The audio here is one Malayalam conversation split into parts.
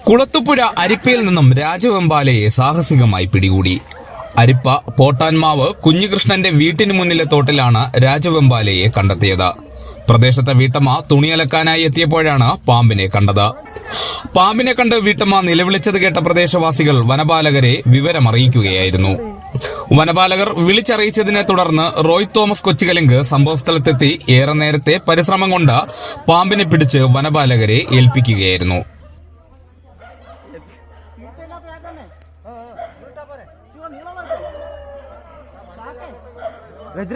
കുളത്തുപുഴ അരിപ്പയിൽ നിന്നും രാജവെമ്പാലയെ സാഹസികമായി പിടികൂടി. അരിപ്പ പോട്ടാൻമാവ് കുഞ്ഞികൃഷ്ണന്റെ വീട്ടിന് മുന്നിലെ തോട്ടിലാണ് രാജവെമ്പാലയെ കണ്ടെത്തിയത്. പ്രദേശത്തെ വീട്ടമ്മ തുണിയലക്കാനായി എത്തിയപ്പോഴാണ് പാമ്പിനെ കണ്ടത്. പാമ്പിനെ കണ്ട് വീട്ടമ്മ നിലവിളിച്ചത് കേട്ട പ്രദേശവാസികൾ വനപാലകരെ വിവരമറിയിക്കുകയായിരുന്നു. വനപാലകർ വിളിച്ചറിയിച്ചതിനെ തുടർന്ന് റോയ് തോമസ് കൊച്ചുകലിങ്ക് സംഭവസ്ഥലത്തെത്തി ഏറെ നേരത്തെ പരിശ്രമം കൊണ്ട് പാമ്പിനെ പിടിച്ച് വനപാലകരെ ഏൽപ്പിക്കുകയായിരുന്നു.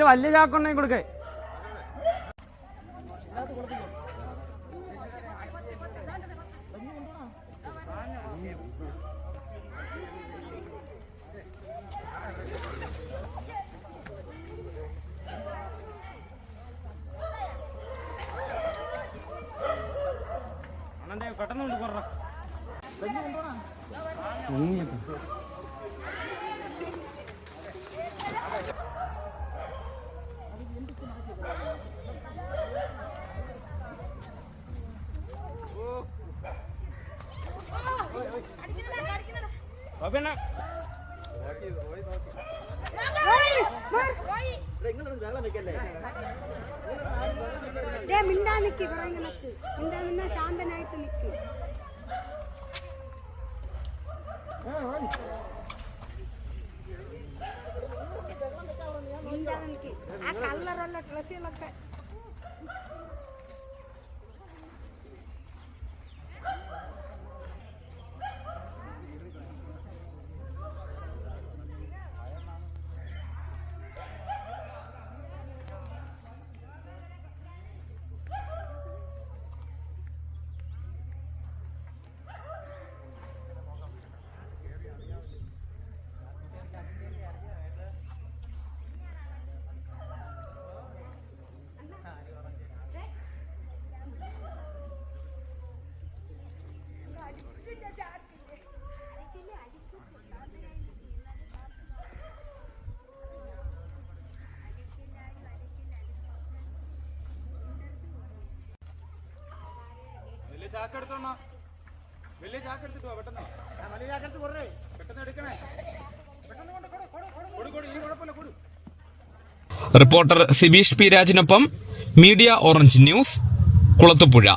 വലിയ ചാക്കൊണ്ടേ കൊടുക്കേ. പെട്ടെന്ന് കൊണ്ട് കൊറ ശാന്തനായിട്ട് നിൽക്കും. ആ കളറുള്ള ഡ്രസ്സുകളൊക്കെ റിപ്പോർട്ടർ സിബീഷ് പി രാജിനൊപ്പം മീഡിയ ഓറഞ്ച് ന്യൂസ്, കുളത്തുപുഴ.